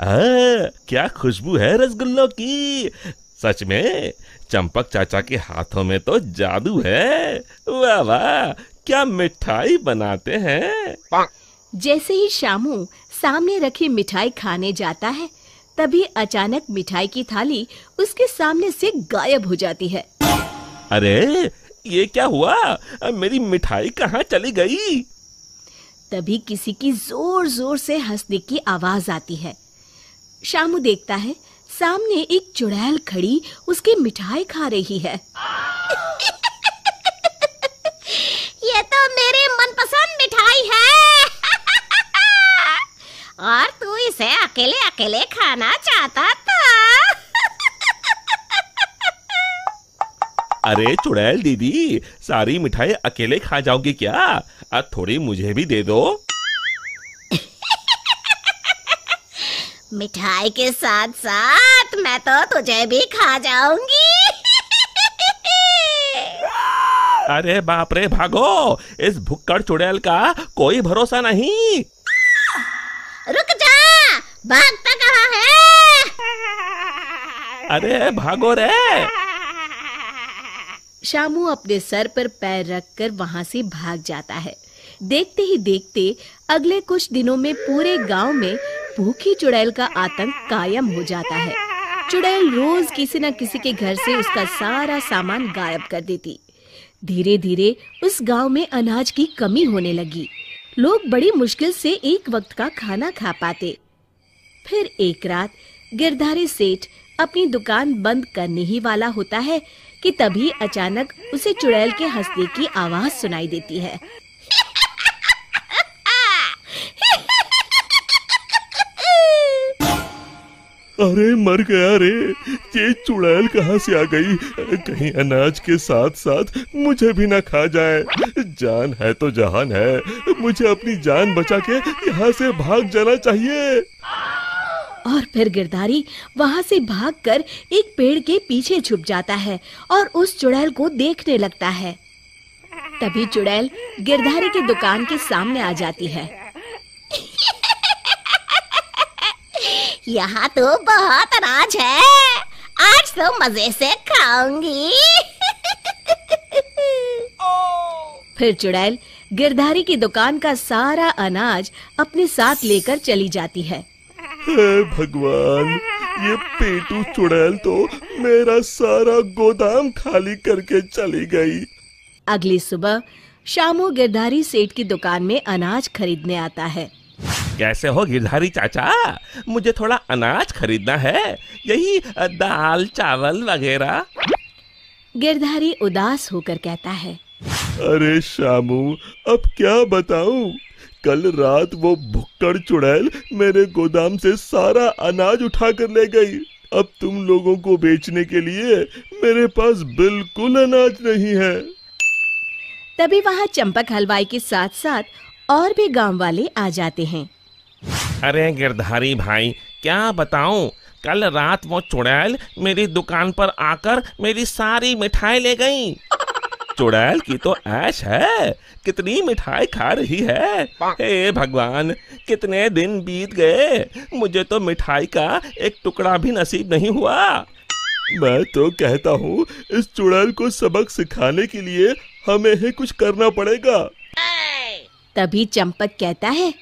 क्या खुशबू है रसगुल्लों की। सच में चंपक चाचा के हाथों में तो जादू है। वाह वाह, क्या मिठाई बनाते हैं। जैसे ही शामू सामने रखी मिठाई खाने जाता है, तभी अचानक मिठाई की थाली उसके सामने से गायब हो जाती है। अरे ये क्या हुआ, मेरी मिठाई कहाँ चली गई। तभी किसी की जोर जोर से हंसने की आवाज आती है। शामू देखता है सामने एक चुड़ैल खड़ी उसकी मिठाई खा रही है। ये तो मेरी मनपसंद मिठाई है। और तू इसे अकेले अकेले खाना चाहता था। अरे चुड़ैल दीदी, सारी मिठाई अकेले खा जाओगी क्या? थोड़ी मुझे भी दे दो। मिठाई के साथ साथ मैं तो तुझे भी खा जाऊंगी। अरे बाप रे, भागो, इस भुक्कड़ चुड़ैल का कोई भरोसा नहीं। रुक जा, भागता कहाँ है? अरे भागो रे। शामू अपने सर पर पैर रखकर वहां से भाग जाता है। देखते ही देखते अगले कुछ दिनों में पूरे गांव में भूखी चुड़ैल का आतंक कायम हो जाता है। चुड़ैल रोज किसी न किसी के घर से उसका सारा सामान गायब कर देती। धीरे धीरे उस गांव में अनाज की कमी होने लगी। लोग बड़ी मुश्किल से एक वक्त का खाना खा पाते। फिर एक रात गिरधारी सेठ अपनी दुकान बंद करने ही वाला होता है कि तभी अचानक उसे चुड़ैल के हंसने की आवाज सुनाई देती है। अरे मर गया रे, ये चुड़ैल कहाँ से आ गई? कहीं अनाज के साथ साथ मुझे भी ना खा जाए। जान है तो जहान है, मुझे अपनी जान बचा के यहाँ से भाग जाना चाहिए। और फिर गिरधारी वहां से भागकर एक पेड़ के पीछे छुप जाता है और उस चुड़ैल को देखने लगता है। तभी चुड़ैल गिरधारी की दुकान के सामने आ जाती है। यहाँ तो बहुत अनाज है, आज तो मजे से खाऊंगी। फिर चुड़ैल गिरधारी की दुकान का सारा अनाज अपने साथ लेकर चली जाती है। हे भगवान, ये पेटू चुड़ैल तो मेरा सारा गोदाम खाली करके चली गई। अगली सुबह शामू गिरधारी सेठ की दुकान में अनाज खरीदने आता है। कैसे हो गिरधारी चाचा, मुझे थोड़ा अनाज खरीदना है, यही दाल चावल वगैरह। गिरधारी उदास होकर कहता है, अरे शामू, अब क्या बताऊं, कल रात वो भुक्कड़ चुड़ैल मेरे गोदाम से सारा अनाज उठा कर ले गई। अब तुम लोगों को बेचने के लिए मेरे पास बिल्कुल अनाज नहीं है। तभी वहाँ चंपक हलवाई के साथ साथ और भी गांव वाले आ जाते हैं। अरे गिरधारी भाई, क्या बताऊं, कल रात वो चुड़ैल मेरी दुकान पर आकर मेरी सारी मिठाई ले गई। चुड़ैल की तो ऐश है, कितनी मिठाई खा रही है। हे भगवान, कितने दिन बीत गए, मुझे तो मिठाई का एक टुकड़ा भी नसीब नहीं हुआ। मैं तो कहता हूँ इस चुड़ैल को सबक सिखाने के लिए हमें ही कुछ करना पड़ेगा। तभी चंपक कहता है,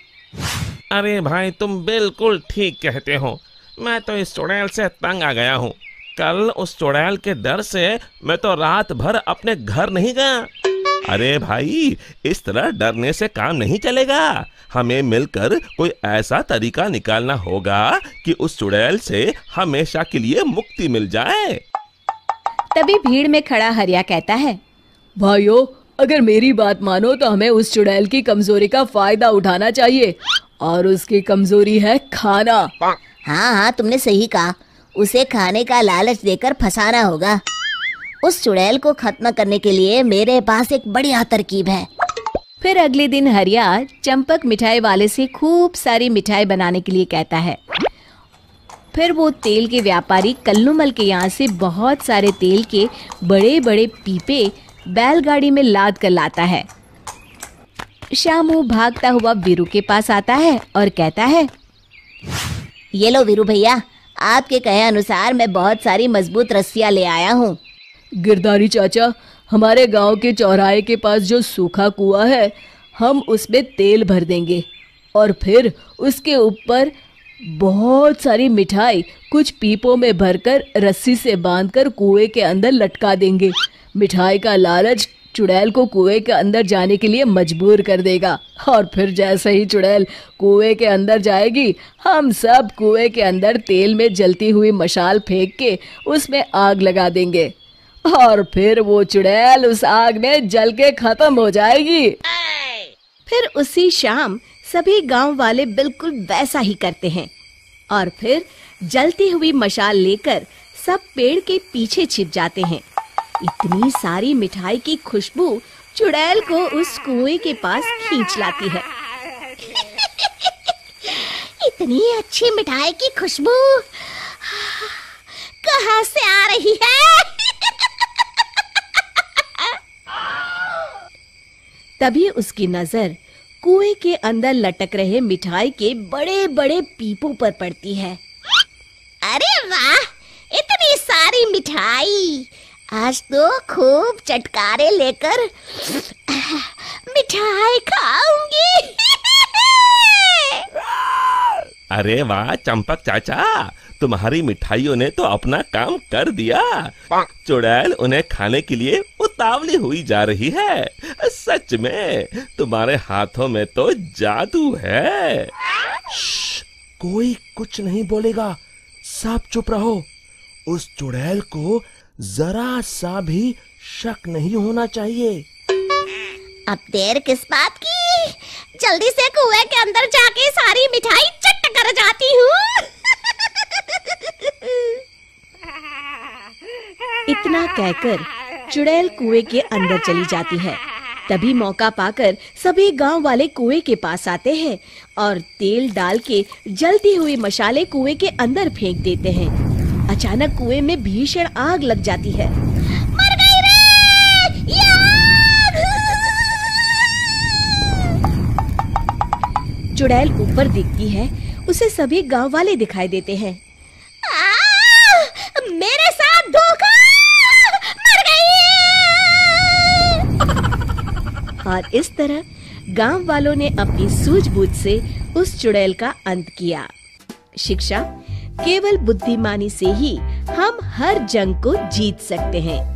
अरे भाई, तुम बिल्कुल ठीक कहते हो, मैं तो इस चुड़ैल से तंग आ गया हूँ। कल उस चुड़ैल के डर से मैं तो रात भर अपने घर नहीं गया। अरे भाई, इस तरह डरने से काम नहीं चलेगा, हमें मिलकर कोई ऐसा तरीका निकालना होगा कि उस चुड़ैल से हमेशा के लिए मुक्ति मिल जाए। तभी भीड़ में खड़ा हरिया कहता है, भाइयों, अगर मेरी बात मानो तो हमें उस चुड़ैल की कमजोरी का फायदा उठाना चाहिए, और उसकी कमजोरी है खाना। हाँ हाँ, तुमने सही कहा, उसे खाने का लालच देकर फंसाना होगा। उस चुड़ैल को खत्म करने के लिए मेरे पास एक बढ़िया तरकीब है। फिर अगले दिन हरिया चंपक मिठाई वाले से खूब सारी मिठाई बनाने के लिए कहता है। फिर वो तेल के व्यापारी कल्लूमल के यहाँ से बहुत सारे तेल के बड़े बड़े पीपे बैलगाड़ी में लाद कर लाता है। शामू भागता हुआ वीरू के पास आता है और कहता है, ये लो वीरू भैया, आपके कहे अनुसार मैं बहुत सारी मजबूत रस्सियां ले आया हूँ। गिरधारी चाचा, हमारे गांव के चौराहे के पास जो सूखा कुआं है, हम उसमें तेल भर देंगे और फिर उसके ऊपर बहुत सारी मिठाई कुछ पीपों में भरकर रस्सी से बांधकर कुएं के अंदर लटका देंगे। मिठाई का लालच चुड़ैल को कुएं के अंदर जाने के लिए मजबूर कर देगा और फिर जैसे ही चुड़ैल कुएं के अंदर जाएगी, हम सब कुएं के अंदर तेल में जलती हुई मशाल फेंक के उसमें आग लगा देंगे और फिर वो चुड़ैल उस आग में जल के खत्म हो जाएगी। फिर उसी शाम सभी गांव वाले बिल्कुल वैसा ही करते हैं और फिर जलती हुई मशाल लेकर सब पेड़ के पीछे छिप जाते हैं। इतनी सारी मिठाई की खुशबू चुड़ैल को उस कुएं के पास खींच लाती है। इतनी अच्छी मिठाई की खुशबू कहाँ से आ रही है? तभी उसकी नजर कुएं के अंदर लटक रहे मिठाई के बड़े बड़े पीपों पर पड़ती है। अरे वाह, इतनी सारी मिठाई! आज तो खूब चटकारे लेकर मिठाई खाऊंगी। अरे वाह चंपक चाचा, तुम्हारी मिठाइयों ने तो अपना काम कर दिया। चुड़ैल उन्हें खाने के लिए उतावली हुई जा रही है। सच में तुम्हारे हाथों में तो जादू है। कोई कुछ नहीं बोलेगा, सब चुप रहो। उस चुड़ैल को जरा सा भी शक नहीं होना चाहिए। अब देर किस बात की? जल्दी से कुएं के अंदर जाके सारी मिठाई चट कर जाती हूँ। इतना कहकर चुड़ैल कुएं के अंदर चली जाती है। तभी मौका पाकर सभी गांव वाले कुएं के पास आते हैं और तेल डाल के जलती हुई मशाले कुएं के अंदर फेंक देते हैं। अचानक कुएं में भीषण आग लग जाती है। मर गई रे! ये आग! चुड़ैल ऊपर दिखती है, उसे सभी गांव वाले दिखाई देते हैं। मेरे साथ धोखा! मर गई! और इस तरह गांव वालों ने अपनी सूझबूझ से उस चुड़ैल का अंत किया। शिक्षा, केवल बुद्धिमानी से ही हम हर जंग को जीत सकते हैं।